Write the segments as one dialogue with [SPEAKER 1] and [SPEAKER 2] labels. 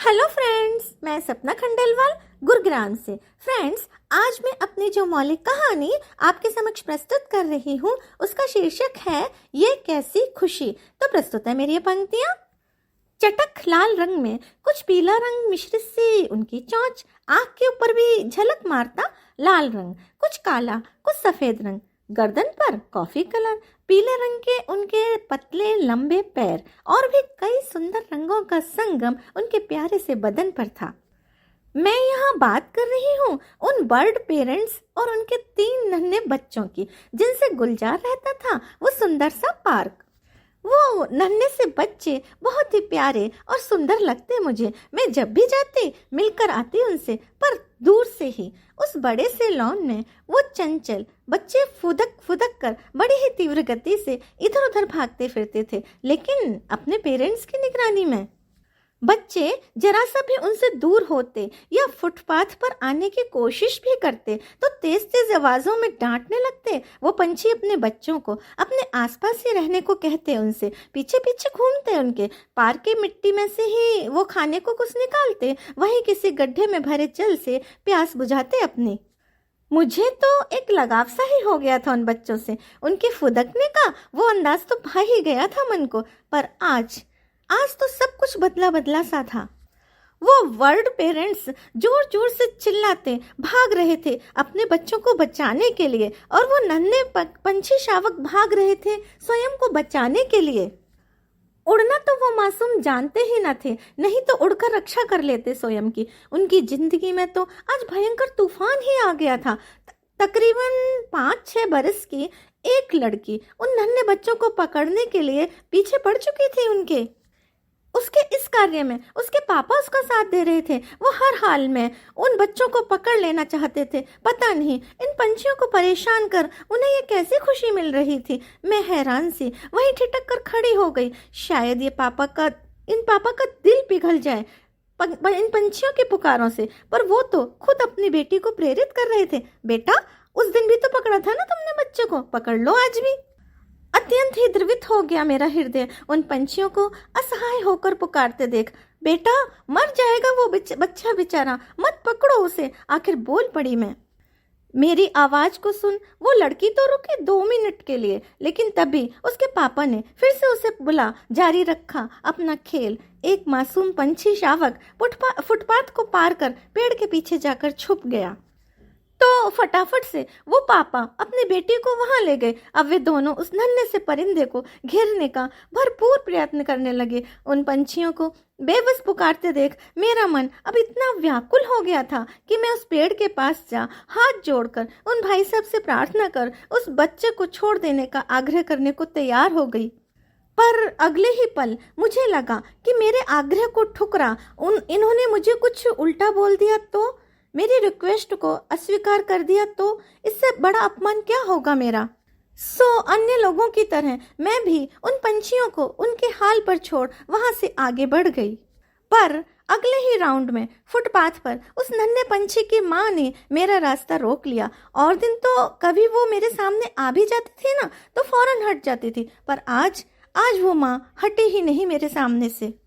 [SPEAKER 1] Hello friends, मैं सपना खंडेलवाल गुरुग्राम से। फ्रेंड्स, आज मैं अपनी जो मौलिक कहानी आपके समक्ष प्रस्तुत कर रही हूँ उसका शीर्षक है ये कैसी खुशी। तो प्रस्तुत है मेरी ये पंक्तियाँ। चटक लाल रंग में कुछ पीला रंग मिश्रित सी उनकी चोंच, आँख के ऊपर भी झलक मारता लाल रंग, कुछ काला कुछ सफेद रंग, गर्दन पर कॉफी कलर, पीले रंग के उनके पतले लंबे पैर और भी कई सुंदर रंगों का संगम उनके प्यारे से बदन पर था। मैं यहाँ बात कर रही हूँ उन बर्ड पेरेंट्स और उनके 3 नन्हे बच्चों की जिनसे गुलजार रहता था वो सुंदर सा पार्क। वो नन्हे से बच्चे बहुत ही प्यारे और सुंदर लगते मुझे। मैं जब भी जाती मिलकर आती उनसे, पर दूर से ही। उस बड़े से लॉन में वो चंचल बच्चे फुदक फुदक कर बड़ी ही तीव्र गति से इधर उधर भागते फिरते थे, लेकिन अपने पेरेंट्स की निगरानी में। बच्चे जरा सा भी उनसे दूर होते या फुटपाथ पर आने की कोशिश भी करते तो तेज तेज आवाजों में डांटने लगते। वो पंछी अपने बच्चों को अपने आसपास ही रहने को कहते, उनसे पीछे पीछे घूमते, उनके पार की मिट्टी में से ही वो खाने को कुछ निकालते, वहीं किसी गड्ढे में भरे जल से प्यास बुझाते अपनी। मुझे तो एक लगाव सा ही हो गया था उन बच्चों से। उनके फुदकने का वो अंदाज तो भा ही गया था मन को। पर आज तो सब कुछ बदला बदला सा था। वो वर्ड पेरेंट्स जोर जोर से चिल्लाते भाग रहे थे अपने बच्चों को बचाने के लिए, और वो नन्हे पंछी शावक भाग रहे थे स्वयं को बचाने के लिए। उड़ना तो वो मासूम जानते ही न थे, नहीं तो उड़कर रक्षा कर लेते स्वयं की। उनकी जिंदगी में तो आज भयंकर तूफान ही आ गया था। तकरीबन 5-6 बरस की एक लड़की उन नन्हे बच्चों को पकड़ने के लिए पीछे पड़ चुकी थी उनके। उसके इस कार्य में उसके पापा उसका साथ दे रहे थे। वो हर हाल में उन बच्चों को पकड़ लेना चाहते थे। पता नहीं इन पंछियों को परेशान कर उन्हें ये कैसी खुशी मिल रही थी। मैं हैरान सी वहीं ठिठक कर खड़ी हो गई। शायद इन पापा का दिल पिघल जाए इन पंछियों की पुकारों से। पर वो तो खुद अपनी बेटी को प्रेरित कर रहे थे। बेटा, उस दिन भी तो पकड़ा था ना तुमने बच्चे को, पकड़ लो आज भी। अत्यंत ही द्रवित हो गया मेरा हृदय उन पंछियों को असहाय होकर पुकारते देख। बेटा, मर जाएगा वो बच्चा बेचारा, मत पकड़ो उसे, आखिर बोल पड़ी मैं। मेरी आवाज को सुन वो लड़की तो रुकी 2 मिनट के लिए, लेकिन तभी उसके पापा ने फिर से उसे बुला जारी रखा अपना खेल। एक मासूम पंछी शावक फुटपाथ को पार कर पेड़ के पीछे जाकर छुप गया। तो फटाफट से वो पापा अपनी बेटी को वहां ले गए। अब वे दोनों उस नन्हे से परिंदे को घेरने का भरपूर प्रयत्न करने लगे। उन पंछियों को बेबस पुकारते देख मेरा मन अब इतना व्याकुल हो गया था कि मैं उस पेड़ के पास जा हाथ जोड़कर उन भाई साहब से प्रार्थना कर उस बच्चे को छोड़ देने का आग्रह करने को तैयार हो गई। पर अगले ही पल मुझे लगा कि मेरे आग्रह को ठुकरा इन्होंने मुझे कुछ उल्टा बोल दिया, तो मेरी रिक्वेस्ट को अस्वीकार कर दिया, तो इससे बड़ा अपमान क्या होगा मेरा। अन्य लोगों की तरह मैं भी उन पंछियों को उनके हाल पर छोड़ वहां से आगे बढ़ गई। पर अगले ही राउंड में फुटपाथ पर उस नन्हे पंछी की माँ ने मेरा रास्ता रोक लिया। और दिन तो कभी वो मेरे सामने आ भी जाती थी ना तो फौरन हट जाती थी, पर आज वो माँ हटी ही नहीं मेरे सामने से।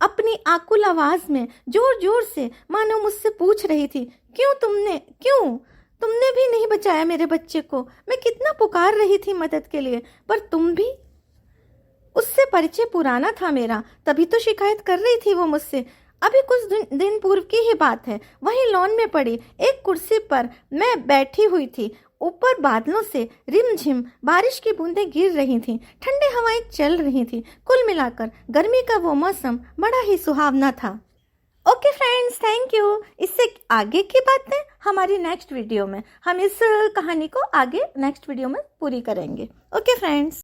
[SPEAKER 1] अपनी आकुल आवाज में जोर जोर से मानो मुझसे पूछ रही थी, क्यों तुमने भी नहीं बचाया मेरे बच्चे को। मैं कितना पुकार रही थी मदद के लिए, पर तुम भी। उससे परिचय पुराना था मेरा, तभी तो शिकायत कर रही थी वो मुझसे। अभी कुछ दिन पूर्व की ही बात है। वहीं लॉन में पड़ी एक कुर्सी पर मैं बैठी हुई थी। ऊपर बादलों से रिमझिम बारिश की बूंदें गिर रही थीं, ठंडी हवाएं चल रही थीं। कुल मिलाकर गर्मी का वो मौसम बड़ा ही सुहावना था। Okay friends, thank you. इससे आगे की बातें हमारी नेक्स्ट वीडियो में, हम इस कहानी को आगे नेक्स्ट वीडियो में पूरी करेंगे। Okay friends.